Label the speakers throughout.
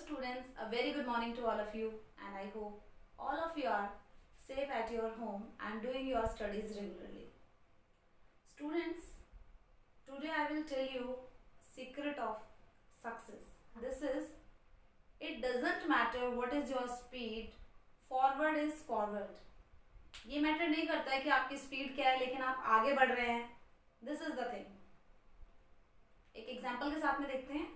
Speaker 1: students, a very good morning to all of you, and I hope all of you are safe at your home and doing your studies regularly. Students, today I will tell you secret of success. This is, it doesn't matter what is your speed, forward is forward. ये matter नहीं करता है कि आपकी speed क्या है, लेकिन आप आगे बढ़ रहे हैं. This is the thing. एक एग्जाम्पल के साथ में देखते हैं.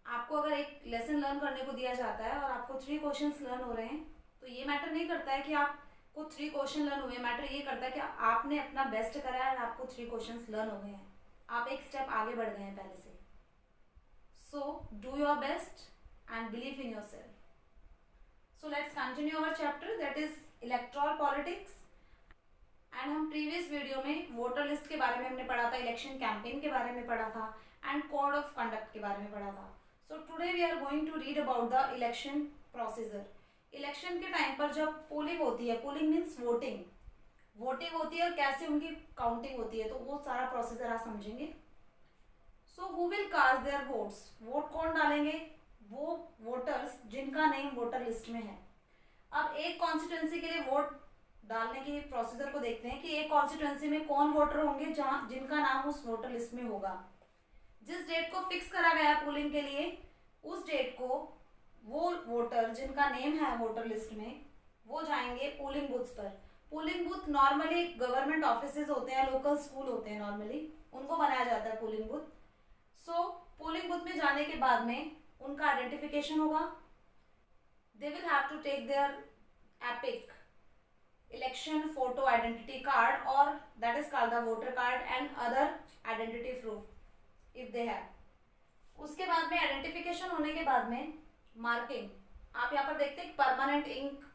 Speaker 1: आपको अगर एक लेसन लर्न करने को दिया जाता है और आपको 3 क्वेश्चंस लर्न हो रहे हैं, तो ये मैटर नहीं करता है कि आपको 3 क्वेश्चन लर्न हुए. मैटर ये करता है कि आपने अपना बेस्ट करा है और आपको 3 क्वेश्चंस लर्न हो गए हैं. आप एक स्टेप आगे बढ़ गए हैं पहले से. So do your best and believe in your self. So let's continue our chapter, that is electoral politics. And हम प्रीवियस वीडियो में वोटर लिस्ट के बारे में हमने पढ़ा था, इलेक्शन कैंपेन के बारे में पढ़ा था एंड कोड ऑफ कंडक्ट के बारे में पढ़ा था. So today we are going to read about the election procedure. Election के टाइम पर जब पोलिंग होती है, पोलिंग मीन्स वोटिंग होती है और कैसे उनकी काउंटिंग होती है, तो वो सारा प्रोसीजर आप समझेंगे. So who will cast their votes. Vote कौन डालेंगे? वो वोटर्स जिनका नेम वोटर लिस्ट में है. अब एक कॉन्स्टिट्यूंसी के लिए वोट डालने की प्रोसीजर को देखते हैं कि एक कॉन्स्टिट्यूंसी में कौन वोटर होंगे जहां जिनका नाम उस वोटर लिस्ट में होगा. जिस डेट को फिक्स करा गया है पोलिंग के लिए, उस डेट को वो वोटर जिनका नेम है वोटर लिस्ट में, वो जाएंगे पोलिंग बूथ्स पर. Polling booth normally government offices होते हैं, लोकल स्कूल होते हैं, नॉर्मली उनको बनाया जाता है polling booth. So polling booth में जाने के बाद में उनका आइडेंटिफिकेशन होगा. They will have to take their EPIC election photo identity card, or that is called the voter card, and other identity proof if they have. उसके बाद में आइडेंटिफिकेशन होने के बाद में मार्किंग. आप यहाँ पर देखते हैं परमानेंट इंक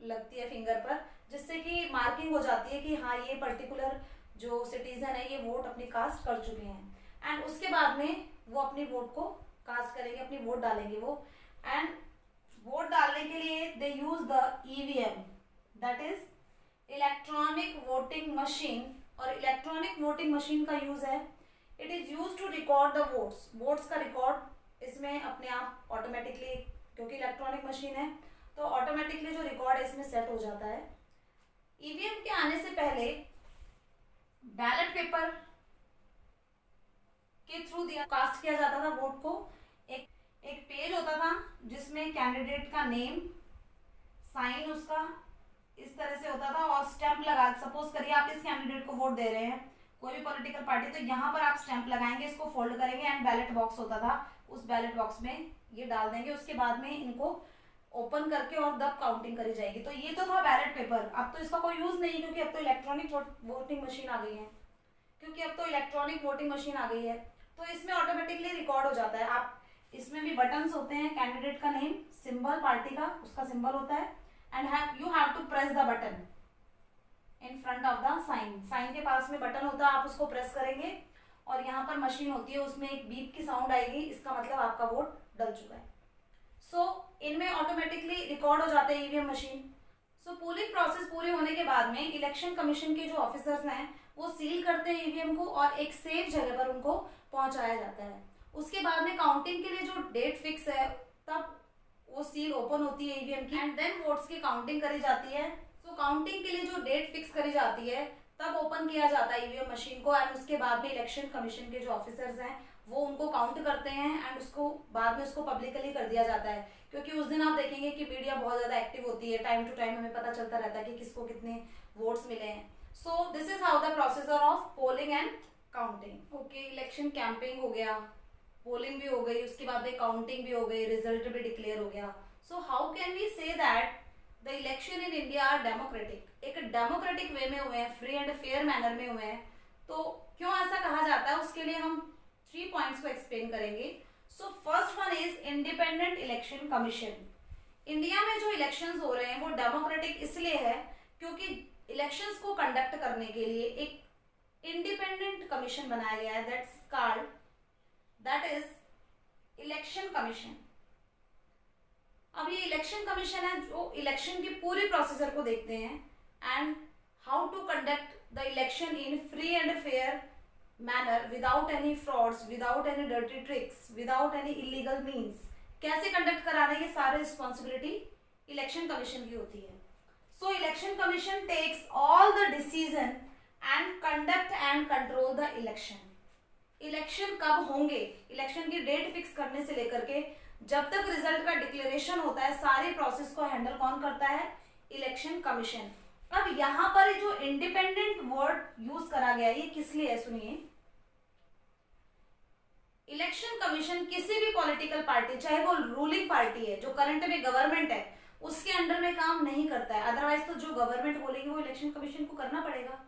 Speaker 1: लगती है फिंगर पर, जिससे कि मार्किंग हो जाती है कि हाँ ये पर्टिकुलर जो सिटीजन है ये वोट अपनी कास्ट कर चुके हैं. एंड उसके बाद में वो अपनी वोट को कास्ट करेंगे, अपनी वोट डालेंगे वो. एंड वोट डालने के लिए they use the EVM, that is electronic voting machine. और इलेक्ट्रॉनिक वोटिंग मशीन का यूज है, it is use to record the votes. Votes का रिकॉर्ड इसमें अपने आप ऑटोमेटिकली, क्योंकि इलेक्ट्रॉनिक मशीन है तो ऑटोमेटिकली जो रिकॉर्ड है इसमें सेट हो जाता है. ईवीएम के आने से पहले बैलेट पेपर के थ्रू दिया कास्ट किया जाता था वोट को. एक पेज होता था जिसमें कैंडिडेट का नेम, साइन उसका इस तरह से होता था और स्टैंप लगा. सपोज करिए आप इस कैंडिडेट को वोट दे रहे हैं, कोई भी पॉलिटिकल पार्टी, तो यहाँ पर आप स्टैंप लगाएंगे, इसको फोल्ड करेंगे एंड बैलेट बॉक्स होता था, उस बैलेट बॉक्स में ये डाल देंगे. उसके बाद में इनको ओपन करके और तब काउंटिंग करी जाएगी. तो ये तो था बैलेट पेपर. अब तो इसका कोई यूज नहीं, क्योंकि अब तो इलेक्ट्रॉनिक वोटिंग मशीन आ गई है. तो इसमें ऑटोमेटिकली रिकॉर्ड हो जाता है. आप इसमें भी बटन्स होते हैं, कैंडिडेट का नेम, सिंबल पार्टी का, उसका सिंबल होता है, and you have to press the button in front of the sign. Sign के पास में बटन होता है, आप उसको प्रेस करेंगे और यहाँ पर मशीन होती है, उसमें एक बीप की साउंड आएगी, इसका मतलब आपका वोट डल चुका है. सो इनमें ऑटोमेटिकली रिकॉर्ड हो जाते हैं ईवीएम मशीन. सो पोलिंग प्रोसेस पूरे होने के बाद में इलेक्शन कमीशन के जो ऑफिसर्स हैं वो सील करते हैं ईवीएम को और एक सेफ जगह पर उनको पहुंचाया जाता है. उसके बाद में काउंटिंग के लिए जो डेट फिक्स है तब वो सील ओपन होती है ईवीएम की, एंड देन वोट्स की काउंटिंग करी जाती है. सो काउंटिंग के लिए जो डेट फिक्स करी जाती है तब ओपन किया जाता है ईवीएम मशीन को. एंड उसके बाद में इलेक्शन कमीशन के जो ऑफिसर्स हैं वो उनको काउंट करते हैं एंड उसको बाद में उसको पब्लिकली कर दिया जाता है. क्योंकि उस दिन आप देखेंगे कि मीडिया बहुत ज्यादा एक्टिव होती है, टाइम टू टाइम हमें पता चलता रहता है कि किसको कितने वोट्स मिले हैं. So this is how the procedure of polling and counting. Okay, election campaigning हो गया, पोलिंग भी हो गई, उसके बाद में काउंटिंग भी हो गई, रिजल्ट भी डिक्लेयर हो गया. So how can we say that the election in India are democratic. एक डेमोक्रेटिक वे में हुए हैं, फ्री एंड फेयर मैनर में हुए हैं. तो क्यों ऐसा कहा जाता है, उसके लिए हम 3 पॉइंट्स को एक्सप्लेन करेंगे. So first one is independent election commission. India में जो इलेक्शंस हो रहे हैं वो डेमोक्रेटिक इसलिए है क्योंकि इलेक्शंस को कंडक्ट करने के लिए एक इंडिपेंडेंट कमीशन बनाया गया है, दैट इज इलेक्शन कमीशन. अब ये इलेक्शन कमीशन है जो इलेक्शन की पूरी प्रोसीजर को देखते हैं and how to conduct the election in free and fair manner, without any frauds, without any dirty tricks, without any illegal means. कैसे कंडक्ट कराना है, ये सारी रिस्पॉन्सिबिलिटी इलेक्शन कमीशन की होती है. So election commission takes all the decision and conduct and control the election. Election कब होंगे, इलेक्शन की डेट फिक्स करने से लेकर के जब तक रिजल्ट का डिक्लेरेशन होता है, सारे प्रोसेस को हैंडल कौन करता है, इलेक्शन कमीशन. अब यहां पर जो इंडिपेंडेंट वर्ड यूज करा गया है ये किस लिए है, सुनिए. इलेक्शन कमीशन किसी भी पॉलिटिकल पार्टी, चाहे वो रूलिंग पार्टी है, जो करंट में गवर्नमेंट है, उसके अंडर में काम नहीं करता है. अदरवाइज तो जो गवर्नमेंट बोलेगी वो इलेक्शन कमीशन को करना पड़ेगा.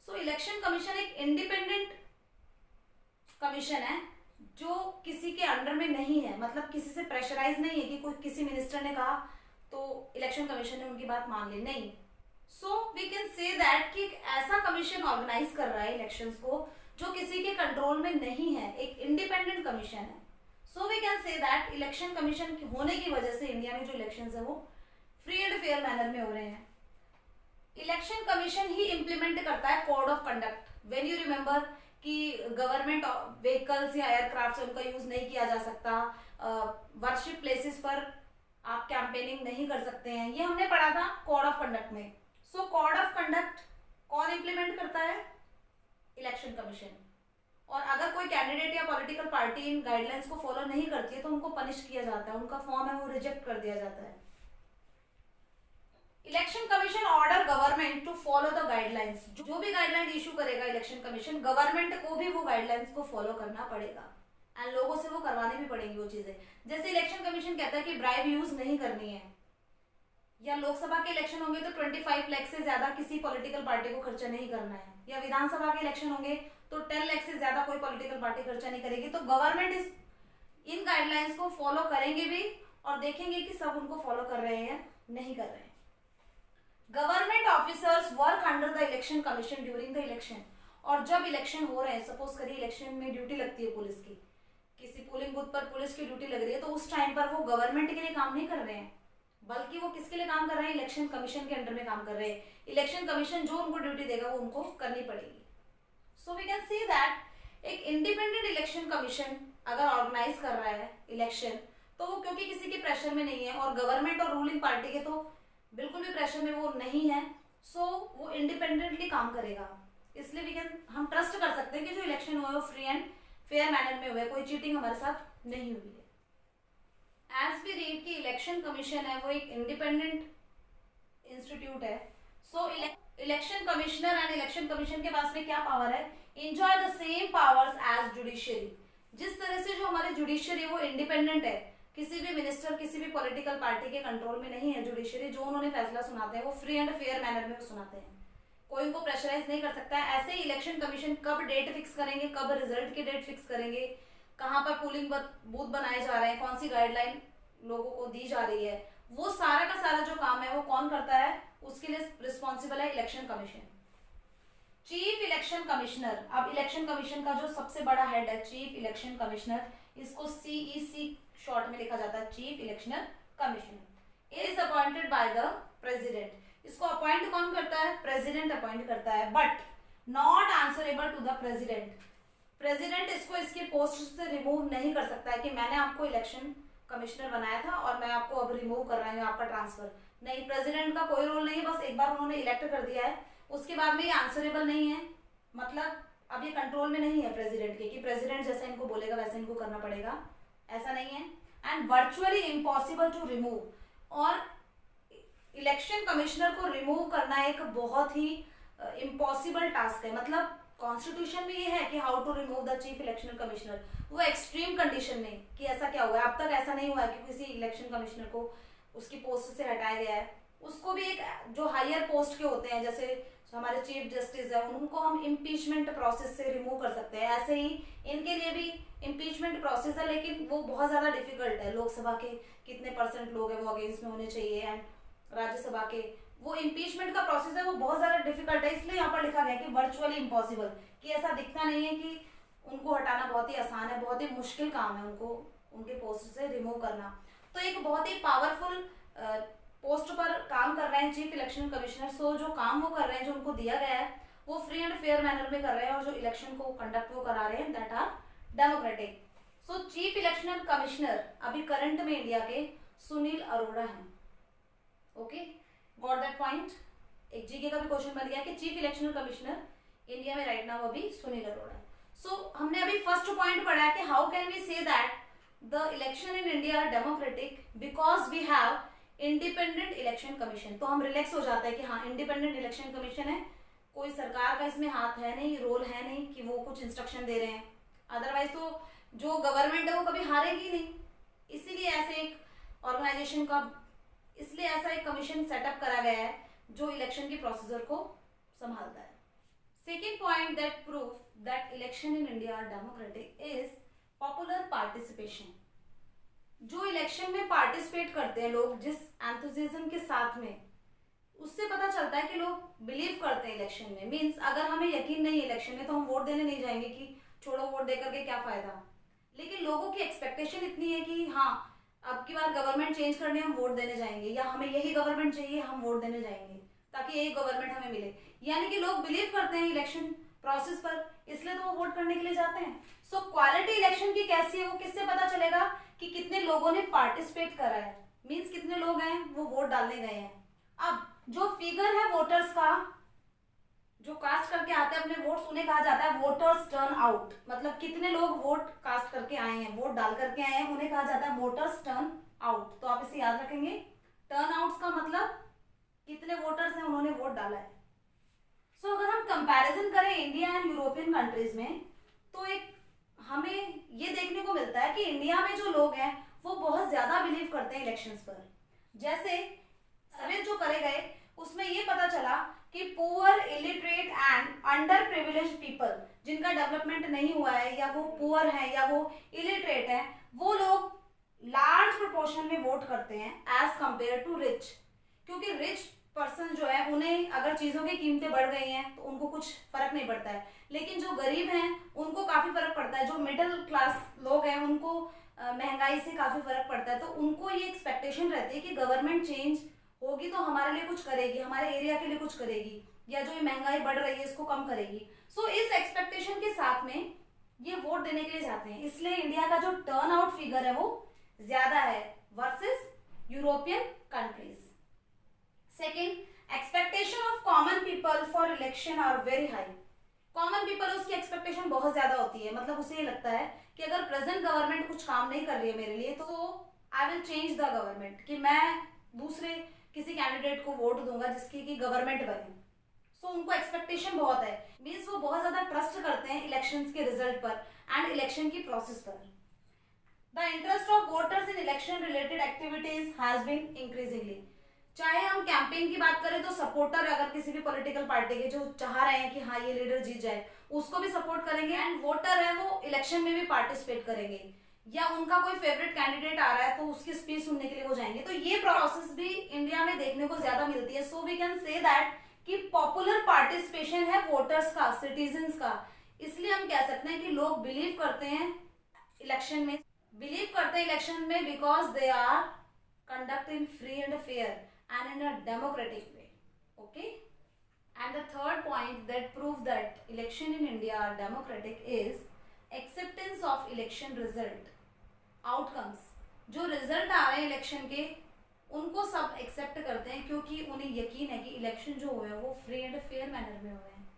Speaker 1: सो इलेक्शन कमीशन एक इंडिपेंडेंट कमीशन है जो किसी के अंडर में नहीं है, मतलब किसी से प्रेशराइज नहीं है कि कोई किसी मिनिस्टर ने कहा तो इलेक्शन कमीशन ने उनकी बात मान ली, नहीं. So we can say that कि ऐसा कमीशन ऑर्गेनाइज कर रहा है इलेक्शंस को जो किसी के कंट्रोल में नहीं है, एक इंडिपेंडेंट कमीशन है. So we can say that election commission होने की वजह से इंडिया में जो इलेक्शंस है वो फ्री एंड फेयर मैनर में हो रहे हैं. इलेक्शन कमीशन ही इंप्लीमेंट करता है code of conduct. When you remember कि गवर्नमेंट व्हीकल्स या एयरक्राफ्ट से उनका यूज नहीं किया जा सकता, वर्शिप प्लेसेस पर आप कैंपेनिंग नहीं कर सकते हैं, ये हमने पढ़ा था कोड ऑफ कंडक्ट में. सो कोड ऑफ कंडक्ट कौन इंप्लीमेंट करता है, इलेक्शन कमीशन. और अगर कोई कैंडिडेट या पॉलिटिकल पार्टी इन गाइडलाइंस को फॉलो नहीं करती है तो उनको पनिश किया जाता है, उनका फॉर्म है वो रिजेक्ट कर दिया जाता है. Election commission order government to follow the guidelines. जो भी गाइडलाइन इशू करेगा इलेक्शन कमीशन, गवर्नमेंट को भी वो गाइडलाइंस को फॉलो करना पड़ेगा एंड लोगों से वो करवानी भी पड़ेंगी वो चीजें. जैसे इलेक्शन कमीशन कहता है कि ब्राइब यूज नहीं करनी है, या लोकसभा के इलेक्शन होंगे तो 25 लाख से ज्यादा किसी पॉलिटिकल पार्टी को खर्चा नहीं करना है, या विधानसभा के इलेक्शन होंगे तो 10 लाख से ज्यादा कोई पॉलिटिकल पार्टी खर्चा नहीं करेगी. तो गवर्नमेंट इन गाइडलाइंस को फॉलो करेंगे भी और देखेंगे कि सब उनको फॉलो कर रहे हैं नहीं कर रहे हैं. Government officers work under the election commission during the election. और जब इलेक्शन हो रहे हैं, सपोज करिए इलेक्शन में ड्यूटी लगती है पुलिस की, किसी पोलिंग बूथ पर पुलिस की ड्यूटी लग रही है, तो उस टाइम पर वो गवर्नमेंट के लिए काम नहीं कर रहे हैं, बल्कि वो किसके लिए काम कर रहे हैं, इलेक्शन कमीशन के अंडर में काम कर रहे हैं. इलेक्शन कमीशन जो उनको ड्यूटी देगा वो उनको करनी पड़ेगी. So we can see that एक इंडिपेंडेंट इलेक्शन कमीशन अगर ऑर्गेनाइज कर रहा है इलेक्शन, तो वो क्योंकि किसी के प्रेशर में नहीं है और गवर्नमेंट और रूलिंग पार्टी के तो बिल्कुल भी प्रेशर में वो नहीं है, सो वो इंडिपेंडेंटली काम करेगा. इसलिए हम ट्रस्ट कर सकते हैं कि जो इलेक्शन हुए वो फ्री एंड फेयर मैनर में हुए, कोई चीटिंग हमारे साथ नहीं हुई है. एज वी रीड कि इलेक्शन कमीशन है वो एक इंडिपेंडेंट इंस्टीट्यूट है. So election commissioner and election commission के पास में क्या पावर है, enjoy the same powers as judiciary. जिस तरह से जो हमारे जुडिशियरी वो इंडिपेंडेंट है, किसी भी मिनिस्टर किसी भी पॉलिटिकल पार्टी के कंट्रोल में नहीं है. जुडिशियरी जो उन्होंने फैसला सुनाते हैं वो फ्री एंड फेयर मैनर में सुनाते हैं, कोई उनको प्रेशराइज नहीं कर सकता है. ऐसे ही इलेक्शन कमीशन कब डेट फिक्स करेंगे, कब रिजल्ट की डेट फिक्स करेंगे, कहाँ पर पोलिंग बूथ बनाए जा रहे हैं, कौन सी गाइडलाइन लोगों को दी जा रही है, वो सारा का सारा जो काम है वो कौन करता है, उसके लिए रिस्पॉन्सिबल है election commission. Chief election commissioner. अब इलेक्शन कमीशन का जो सबसे बड़ा हेड है चीफ इलेक्शन कमिश्नर, इसको CEC शॉर्ट में लिखा जाता है, chief election commissioner. Is appointed by the president. इसको अपॉइंट कौन करता है, प्रेसिडेंट अपॉइंट करता है, but not answerable to the president. President इसको इसके पोस्ट से रिमूव नहीं कर सकता है कि मैंने आपको इलेक्शन कमिश्नर बनाया था और मैं आपको अब रिमूव कर रहा हूँ आपका ट्रांसफर. नहीं, प्रेसिडेंट का कोई रोल नहीं है, बस एक बार उन्होंने इलेक्ट कर दिया है उसके बाद में ये आंसरेबल नहीं है, मतलब अब ये कंट्रोल में नहीं है प्रेसिडेंट के कि प्रेसिडेंट जैसा इनको बोलेगा वैसे इनको करना पड़ेगा, ऐसा नहीं है. And virtually impossible to remove. और इलेक्शन कमिश्नर को रिमूव करना एक बहुत ही इम्पॉसिबल टास्क है. मतलब कॉन्स्टिट्यूशन में ये है कि how to remove the chief election commissioner, वो एक्सट्रीम कंडीशन में कि ऐसा क्या हुआ है. अब तक ऐसा नहीं हुआ है कि किसी इलेक्शन कमिश्नर को उसकी पोस्ट से हटाया गया है. उसको भी एक जो हायर पोस्ट के होते हैं, जैसे हमारे चीफ जस्टिस है, उनको हम इम्पीचमेंट प्रोसेस से रिमूव कर सकते हैं. ऐसे ही इनके लिए भी इम्पीचमेंट प्रोसेस है, लेकिन वो बहुत ज्यादा डिफिकल्ट है. लोकसभा के कितने % लोग हैं वो अगेंस्ट में होने चाहिए, एंड राज्यसभा के वो इम्पीचमेंट का प्रोसेस है वो बहुत ज्यादा डिफिकल्ट है. इसलिए यहाँ पर लिखा गया कि वर्चुअली इम्पॉसिबल, कि ऐसा दिखता नहीं है कि उनको हटाना बहुत ही आसान है, बहुत ही मुश्किल काम है उनको उनके पोस्ट से रिमूव करना. तो एक बहुत ही पावरफुल पोस्ट पर काम कर रहे हैं चीफ इलेक्शन कमिश्नर. सो जो काम वो कर रहे हैं, जो उनको दिया गया है, वो फ्री एंड फेयर मैनर में कर रहे हैं, और जो इलेक्शन को कंडक्ट वो करा रहे हैं that are democratic. So chief election commissioner अभी करंट में इंडिया के सुनील अरोड़ा हैं। Okay, got that point. एक जीके का भी क्वेश्चन बन गया कि चीफ इलेक्शन कमिश्नर इंडिया में राइट नाउ अभी सुनील अरोड़ा है। सो हमने अभी फर्स्ट पॉइंट पढ़ा है कि how can we say that the election in India are democratic because we have independent election commission. तो हम रिलैक्स हो जाते हैं कि हाँ इंडिपेंडेंट इलेक्शन कमीशन है, कोई सरकार का इसमें हाथ है नहीं, रोल है नहीं कि वो कुछ इंस्ट्रक्शन दे रहे हैं। अदरवाइज तो जो गवर्नमेंट है वो कभी हारेगी नहीं, इसीलिए ऐसे एक ऑर्गेनाइजेशन का, इसलिए ऐसा एक कमीशन सेटअप करा गया है जो इलेक्शन की प्रोसीजर को संभालता है। Second point that proof that election in India are democratic is popular participation. जो इलेक्शन में पार्टिसिपेट करते हैं लोग जिस एंथुसिज्म के साथ में, उससे पता चलता है कि लोग बिलीव करते हैं इलेक्शन में। मींस अगर हमें यकीन नहीं है इलेक्शन में तो हम वोट देने नहीं जाएंगे कि छोड़ो वोट देकर के क्या फायदा। लेकिन लोगों की एक्सपेक्टेशन इतनी है कि हाँ अब की बार गवर्नमेंट चेंज करने हम वोट देने जाएंगे, या हमें यही गवर्नमेंट चाहिए हम वोट देने जाएंगे ताकि यही गवर्नमेंट हमें मिले। यानी कि लोग बिलीव करते हैं इलेक्शन प्रोसेस पर, इसलिए तो वो वोट करने के लिए जाते हैं। सो क्वालिटी इलेक्शन की कैसी है वो किससे पता चलेगा कि कितने लोगों ने पार्टिसिपेट करा है, मींस कितने लोग हैं वो वोट डालने गए हैं। अब जो फिगर है वोटर्स का, जो कास्ट करके आते हैं अपने वोट्स, उन्हें कहा जाता है वोटर्स टर्न आउट। मतलब कितने लोग वोट कास्ट करके आए हैं, वोट डाल करके आए हैं, उन्हें कहा जाता है वोटर्स टर्न आउट। तो आप इसे याद रखेंगे, टर्न आउट का मतलब कितने वोटर्स हैं उन्होंने वोट डाला है। सो अगर हम कंपैरिजन करें इंडिया एंड यूरोपियन कंट्रीज में, तो एक हमें ये देखने को मिलता है कि इंडिया में जो लोग हैं वो बहुत ज्यादा बिलीव करते हैं इलेक्शंस पर। जैसे सर्वे जो करे गए उसमें ये पता चला कि poor, illiterate and under privileged people, जिनका डेवलपमेंट नहीं हुआ है या वो पुअर है या वो इलिटरेट है, वो लोग लार्ज प्रोपोर्शन में वोट करते हैं एज कंपेयर टू रिच। क्योंकि रिच पर्सन जो है उन्हें अगर चीजों की कीमतें बढ़ गई हैं तो उनको कुछ फर्क नहीं पड़ता है, लेकिन जो गरीब हैं उनको काफी फर्क पड़ता है। जो मिडिल क्लास लोग हैं उनको महंगाई से काफी फर्क पड़ता है। तो उनको ये एक्सपेक्टेशन रहती है कि गवर्नमेंट चेंज होगी तो हमारे लिए कुछ करेगी, हमारे एरिया के लिए कुछ करेगी, या जो ये महंगाई बढ़ रही है इसको कम करेगी। सो इस एक्सपेक्टेशन के साथ में ये वोट देने के लिए जाते हैं। इसलिए इंडिया का जो टर्न आउट फिगर है वो ज्यादा है versus European countries. Second, expectation of common people for election are very high. Common people उसकी एक्सपेक्टेशन बहुत ज्यादा होती है, मतलब उसे ये लगता है कि अगर प्रेजेंट गवर्नमेंट कुछ काम नहीं कर रही है मेरे लिए तो I will change the government, कि मैं दूसरे किसी कैंडिडेट को वोट दूंगा जिसकी की गवर्नमेंट बने। सो उनको एक्सपेक्टेशन बहुत है, मीन्स वो बहुत ज्यादा ट्रस्ट करते हैं इलेक्शंस के रिजल्ट पर एंड इलेक्शन की प्रोसेस पर। The interest of voters in election related activities has been increasingly. चाहे हम कैंपेन की बात करें तो सपोर्टर अगर किसी भी पॉलिटिकल पार्टी के जो चाह रहे हैं कि हाँ ये लीडर जीत जाए उसको भी सपोर्ट करेंगे, एंड वोटर है वो इलेक्शन में भी पार्टिसिपेट करेंगे, या उनका कोई फेवरेट कैंडिडेट आ रहा है तो उसकी स्पीच सुनने के लिए वो जाएंगे। तो ये प्रोसेस भी इंडिया में देखने को ज्यादा मिलती है। So we can say that कि पॉपुलर पार्टिसिपेशन है वोटर्स का, सिटीजन्स का। इसलिए हम कह सकते हैं कि लोग बिलीव करते हैं इलेक्शन में, because they are conduct in free and fair and in a democratic way. Okay, and the third point that proves that election in India are democratic is acceptance of election result outcomes। जो result आ रहे हैं election के उनको सब accept करते हैं क्योंकि उन्हें यकीन है कि इलेक्शन जो हुए हैं वो फ्री एंड फेयर मैनर में हुए हैं।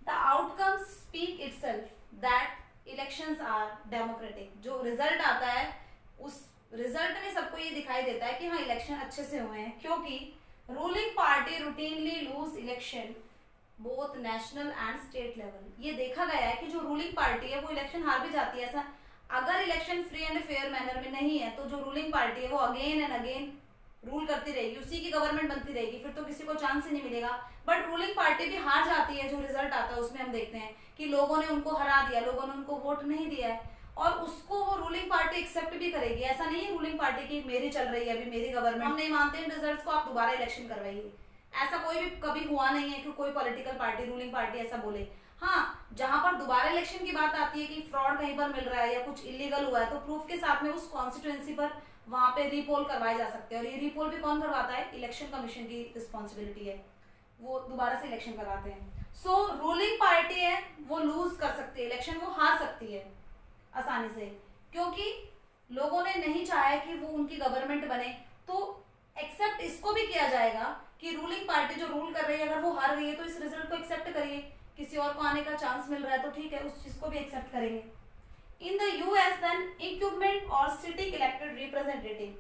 Speaker 1: The outcomes speak itself that elections are democratic. जो रिजल्ट आता है उस रिजल्ट में सबको ये दिखाई देता है कि हाँ इलेक्शन अच्छे से हुए हैं, क्योंकि ruling party routinely lose election both national and state level. ये देखा गया है कि जो रूलिंग पार्टी है वो इलेक्शन हार भी जाती है। ऐसा अगर election free and fair manner में नहीं है तो जो रूलिंग पार्टी है वो अगेन एंड अगेन रूल करती रहेगी, उसी की गवर्नमेंट बनती रहेगी, फिर तो किसी को चांस ही नहीं मिलेगा। बट रूलिंग पार्टी भी हार जाती है, जो रिजल्ट आता है उसमें हम देखते हैं कि लोगों ने उनको हरा दिया, लोगों ने उनको वोट नहीं दिया है, और उसको वो रूलिंग पार्टी एक्सेप्ट भी करेगी। ऐसा नहीं है रूलिंग पार्टी की मेरी चल रही है अभी, मेरी गवर्नमेंट, हम नहीं मानते इन रिजल्ट्स को, आप दोबारा इलेक्शन करवाइए। ऐसा कोई भी कभी हुआ नहीं है कि कोई पॉलिटिकल पार्टी, रूलिंग पार्टी ऐसा बोले। हाँ, जहां पर दोबारा इलेक्शन की बात आती है कि फ्रॉड कहीं पर मिल रहा है या कुछ इलीगल हुआ है तो प्रूफ के साथ में उस कॉन्स्टिट्यूएंसी पर वहां पे रीपोल करवाए जा सकते हैं, और ये रीपोल भी कौन करवाता है? इलेक्शन कमीशन की रिस्पॉन्सिबिलिटी है, वो दोबारा से इलेक्शन करवाते हैं। सो रूलिंग पार्टी है वो लूज कर सकती है इलेक्शन, वो हार सकती है आसानी से, क्योंकि लोगों ने नहीं चाहा कि वो उनकी गवर्नमेंट बने, तो एक्सेप्ट इसको भी किया जाएगा कि रूलिंग पार्टी जो रूल कर रही है अगर वो हार गई है तो इस रिजल्ट को एक्सेप्ट करिए, किसी और को आने का चांस मिल रहा है तो ठीक है, उस चीज को भी एक्सेप्ट करेंगे। In the US then equipment और sitting elected representative,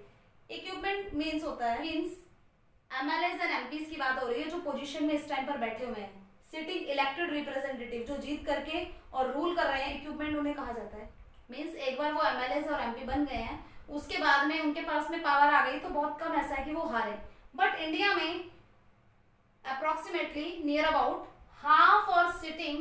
Speaker 1: equipment means होता है, मीन्स एमएलएस एंड एमपीज की बात हो रही है जो पोजीशन में इस टाइम पर बैठे हुए हैं। सिटिंग इलेक्टेड रिप्रेजेंटेटिव जो जीत करके और रूल कर रहे हैं, इक्विपमेंट उन्हें कहा जाता है। मीन्स एक बार वो एमएलएस और एमपी बन गए हैं, उसके बाद में उनके पास में पावर आ गई तो बहुत कम ऐसा है कि वो हारे। बट इंडिया में अप्रोक्सीमेटली नियर अबाउट हाफ और sitting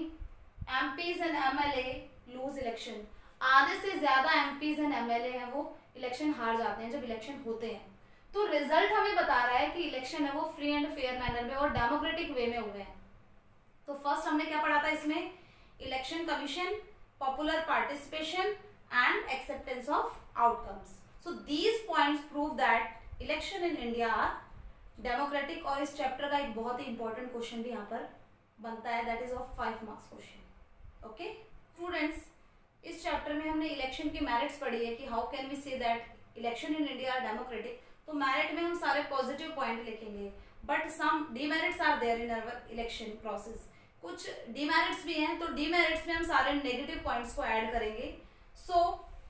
Speaker 1: MPs and MLA lose election, आधे से ज्यादा एमपीज एंड एमएलए हैं वो इलेक्शन हार जाते हैं जब इलेक्शन होते हैं। तो रिजल्ट हमें बता रहा है कि इलेक्शन है वो फ्री एंड फेयर मैनर में और डेमोक्रेटिक वे में हुए हैं। तो फर्स्ट हमने क्या पढ़ा था इसमें, election commission, popular participation and acceptance of outcomes. So these points prove that election in India are democratic. और इस चैप्टर का एक बहुत ही इंपॉर्टेंट क्वेश्चन भी यहाँ पर बनता है, that is of 5 marks question. Okay students, इस चैप्टर में हमने इलेक्शन की मेरिट्स पढ़ी है कि how can we say that election in India are democratic. तो मेरिट में हम सारे पॉजिटिव पॉइंट लिखेंगे, but some demerits are there in our election process. कुछ डीमेरिट्स भी हैं, तो डीमेरिट्स में हम सारे नेगेटिव पॉइंट्स को ऐड करेंगे। So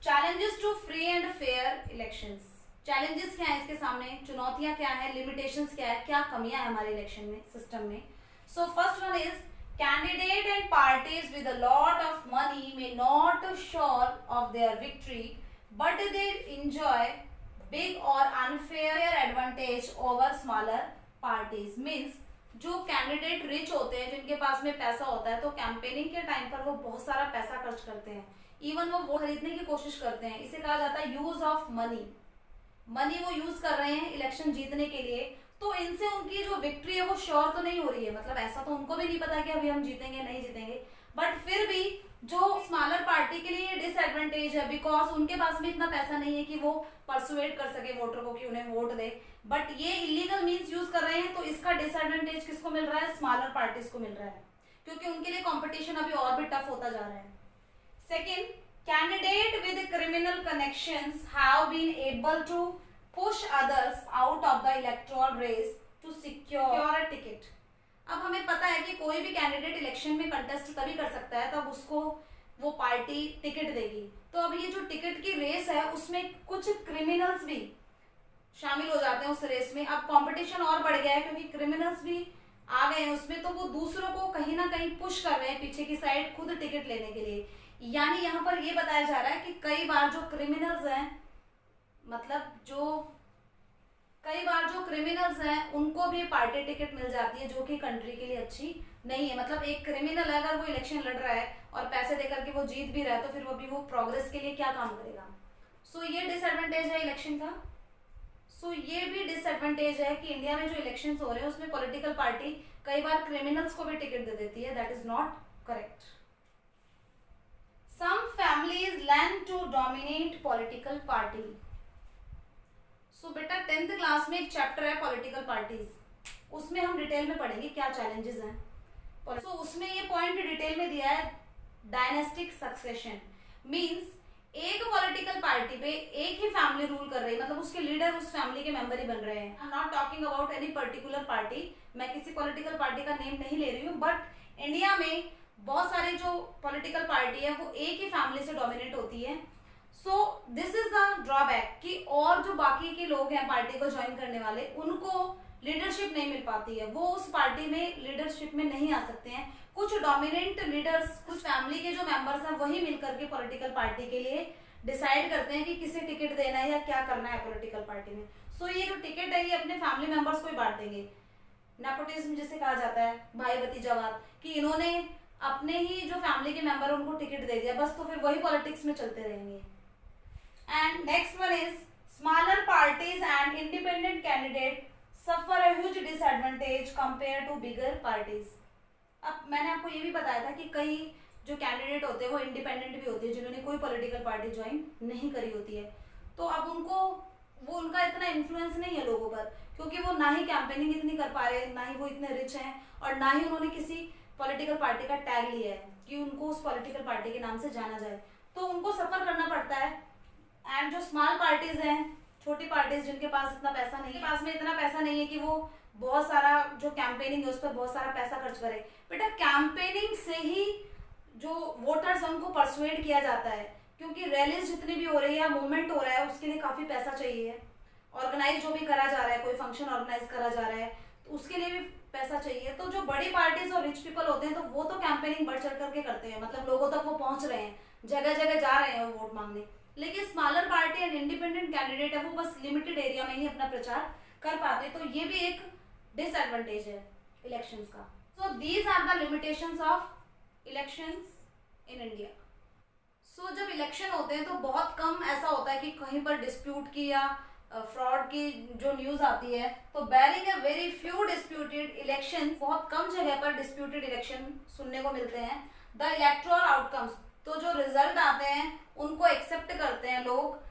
Speaker 1: challenges to free and fair elections, challenges क्या है इसके सामने, चुनौतियां क्या है, लिमिटेशंस क्या है, क्या कमियां है हमारे इलेक्शन में सिस्टम में। So first one is candidate and parties with a lot of money may not sure of their victory, but they enjoy big or unfair advantage over smaller parties। means जो candidate rich होते हैं, जिनके पास में पैसा होता है, तो campaigning के टाइम पर वो बहुत सारा पैसा खर्च करते हैं, इवन वो खरीदने की कोशिश करते हैं। इसे कहा जाता है यूज ऑफ मनी। मनी वो यूज कर रहे हैं इलेक्शन जीतने के लिए, तो इनसे उनकी जो विक्ट्री है वो श्योर तो नहीं हो रही है, मतलब ऐसा तो उनको भी नहीं पता कि अभी हम जीतेंगे नहीं जीतेंगे, बट फिर भी जो स्मॉलर पार्टी के लिए डिसएडवांटेज है, बिकॉज उनके पास में इतना पैसा नहीं है कि वो परसुएट कर सके वोटर को कि उन्हें वोट दे, बट ये इलीगल मीन्स यूज कर रहे हैं, तो इसका डिसएडवांटेज किसको मिल रहा है, स्मॉलर पार्टीज को मिल रहा है, क्योंकि उनके लिए कॉम्पिटिशन अभी और भी टफ होता जा रहा है। Second, candidate with criminal connections have been able to push others out of the electoral race to secure a ticket। अब हमें पता है कि कोई भी कैंडिडेट इलेक्शन में कंटेस्ट तभी कर सकता है तब उसको वो पार्टी टिकट देगी। तो अब ये जो टिकट की रेस है उसमें कुछ क्रिमिनल्स भी शामिल हो जाते हैं उस रेस में। अब कंपटीशन और बढ़ गया है क्योंकि क्रिमिनल्स भी आ गए हैं उसमें, तो वो दूसरों को कहीं ना कहीं पुश कर रहे हैं पीछे की साइड खुद टिकट लेने के लिए। यानी यहाँ पर ये बताया जा रहा है कि कई बार जो क्रिमिनल्स हैं, मतलब जो कई बार जो क्रिमिनल्स हैं उनको भी पार्टी टिकट मिल जाती है, जो कि कंट्री के लिए अच्छी नहीं है। मतलब एक क्रिमिनल अगर वो इलेक्शन लड़ रहा है और पैसे देकर के वो जीत भी रहा है, तो फिर वो भी वो प्रोग्रेस के लिए क्या काम करेगा। सो ये डिसएडवांटेज है इलेक्शन का। सो ये भी डिसएडवांटेज है कि इंडिया में जो इलेक्शंस हो रहे हैं उसमें पॉलिटिकल पार्टी कई बार क्रिमिनल्स को भी टिकट दे देती है, that is not correct. Some families learn to dominate political party. So बेटा 10th क्लास में एक चैप्टर है पॉलिटिकल पार्टीज, उसमें हम डिटेल में पढ़ेंगे क्या चैलेंजेस हैं। सो उसमें ये पॉइंट डिटेल में दिया है, डायनेस्टिक सक्सेशन मींस एक पॉलिटिकल पार्टी पे एक ही फैमिली रूल कर रही है, मतलब उसके लीडर उस फैमिली के मेंबर ही बन रहे हैं। I am not talking about any particular party, मैं किसी पॉलिटिकल पार्टी का नेम नहीं ले रही हूँ, बट इंडिया में बहुत सारे जो पॉलिटिकल पार्टी है वो एक ही फैमिली से डोमिनेट होती है। So this is the drawback कि और जो बाकी के लोग हैं पार्टी को ज्वाइन करने वाले, उनको लीडरशिप नहीं मिल पाती है, वो उस पार्टी में लीडरशिप में नहीं आ सकते हैं। कुछ डोमिनेंट लीडर्स, कुछ फैमिली के जो मेंबर्स हैं वही मिलकर के पॉलिटिकल पार्टी के लिए डिसाइड करते हैं कि किसे टिकट देना है या क्या करना है पॉलिटिकल पार्टी में। सो ये जो टिकट है ये अपने फैमिली मेंबर्स को ही बांट देंगे। नेपोटिज्म जिसे कहा जाता है, भाई भतीजावाद, कि इन्होंने अपने ही जो फैमिली के मेंबर उनको टिकट दे दिया बस, तो फिर वही पॉलिटिक्स में चलते रहेंगे। And next one is smaller parties and independent candidate suffer a huge disadvantage compare to bigger parties. अब मैंने आपको ये भी बताया था कि कई जो कैंडिडेट होते हैं वो इंडिपेंडेंट भी होते हैं, जिन्होंने कोई पॉलिटिकल पार्टी ज्वाइन नहीं करी होती है, तो अब उनका इतना इन्फ्लुएंस नहीं है लोगों पर, क्योंकि वो ना ही कैंपेनिंग इतनी कर पा रहे, ना ही वो इतने रिच हैं, और ना ही उन्होंने किसी पॉलिटिकल पार्टी का टैग लिया है कि उनको उस पॉलिटिकल पार्टी के नाम से जाना जाए। तो उनको सफर करना पड़ता है। एंड जो स्मॉल पार्टीज हैं, छोटी पार्टीज जिनके पास इतना पैसा नहीं है, पास में इतना पैसा नहीं है कि वो बहुत सारा जो कैंपेनिंग है उस पर बहुत सारा पैसा खर्च करे। बेटा कैंपेनिंग से ही जो वोटर्स हैं उनको परसुएड किया जाता है, क्योंकि रैलीज जितनी भी हो रही है, मूवमेंट हो रहा है, उसके लिए काफी पैसा चाहिए। ऑर्गेनाइज जो भी करा जा रहा है, कोई फंक्शन ऑर्गेनाइज करा जा रहा है तो उसके लिए भी पैसा चाहिए। तो जो बड़ी पार्टीज और रिच पीपल होते हैं तो वो तो कैंपेनिंग बढ़ चढ़ करके करते हैं, मतलब लोगों तक वो पहुंच रहे हैं, जगह जगह जा रहे हैं वो वोट मांगने। लेकिन smaller party and independent candidate है वो बस लिमिटेड एरिया में ही अपना प्रचार कर पाते, तो ये भी एक डिसएडवांटेज है इलेक्शंस का। So these are the limitations of elections in India. So जब इलेक्शन होते हैं तो बहुत कम ऐसा होता है कि कहीं पर डिस्प्यूट की या फ्रॉड की जो न्यूज आती है। तो bearing a very few disputed election, बहुत कम जगह पर डिस्प्यूटेड इलेक्शन सुनने को मिलते हैं। द इलेक्टोरल आउटकम्स, तो जो रिजल्ट आते हैं उनको एक्सेप्ट करते हैं लोग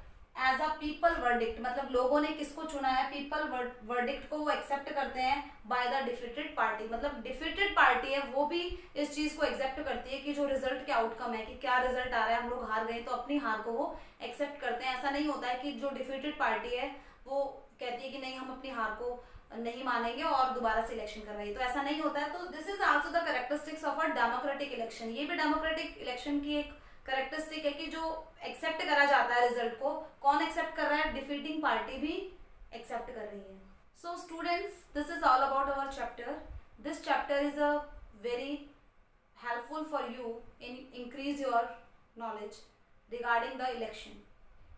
Speaker 1: एज अ पीपल वर्डिक्ट, मतलब लोगों ने किसको चुना है, पीपल वर्डिक्ट को वो एक्सेप्ट करते हैं बाय द डिफीटेड पार्टी, मतलब डिफीटेड पार्टी है वो भी इस चीज को एक्सेप्ट करती है कि जो रिजल्ट के आउटकम है कि क्या रिजल्ट आ रहा है, हम लोग हार गए, तो अपनी हार को वो एक्सेप्ट करते हैं। ऐसा नहीं होता है कि जो डिफीटेड पार्टी है वो कहती है कि नहीं हम अपनी हार को नहीं मानेंगे और दोबारा से इलेक्शन करवाइए, तो ऐसा नहीं होता है। तो this is also the characteristics of a democratic election. ये भी डेमोक्रेटिक इलेक्शन की एक कैरेक्टरिस्टिक है कि जो एक्सेप्ट करा जाता है रिजल्ट को, कौन एक्सेप्ट कर रहा है, डिफीटिंग पार्टी भी एक्सेप्ट कर रही है। So students, this is all about our chapter. This chapter is a very helpful for you in increase your knowledge regarding the election.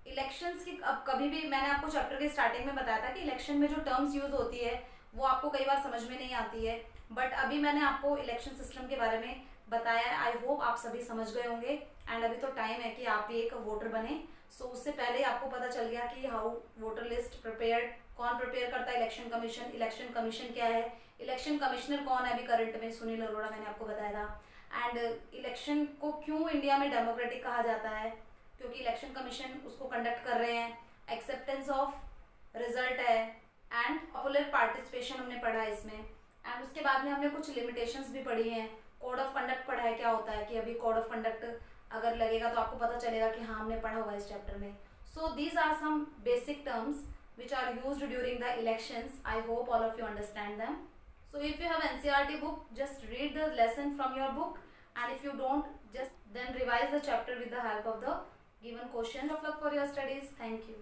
Speaker 1: Elections की अब कभी भी मैंने आपको चैप्टर के स्टार्टिंग में बताया था कि इलेक्शन में जो टर्म्स यूज होती है वो आपको कई बार समझ में नहीं आती है, बट अभी मैंने आपको इलेक्शन सिस्टम के बारे में बताया है। आई होप आप सभी समझ गए होंगे एंड अभी तो टाइम है कि आप भी एक वोटर बने। सो उससे पहले आपको पता चल गया कि हाउ वोटर लिस्ट प्रिपेयर्ड, कौन प्रिपेयर करता है, इलेक्शन कमीशन क्या है, इलेक्शन कमिश्नर कौन है अभी करंट में, सुनील अरोड़ा, मैंने आपको बताया था। एंड इलेक्शन को क्यों इंडिया में डेमोक्रेटिक कहा जाता है, क्योंकि इलेक्शन कमीशन उसको कंडक्ट कर रहे हैं, एक्सेप्टेंस ऑफ रिजल्ट है एंड पॉपुलर पार्टिसिपेशन हमने पढ़ा है इसमें। एंड उसके बाद में हमने कुछ लिमिटेशंस भी पढ़ी हैं, कोड ऑफ कंडक्ट पढ़ा है, क्या होता है कि अभी कोड ऑफ कंडक्ट अगर लगेगा तो आपको पता चलेगा कि हाँ हमने पढ़ा हुआ है इस चैप्टर में। So these are some basic terms which are used during the elections. I hope all of you understand them. So if you have NCERT book, just read the lesson from your book, and if you don't, just then revise the chapter with the help of the given questions. Of luck for your studies. Thank you.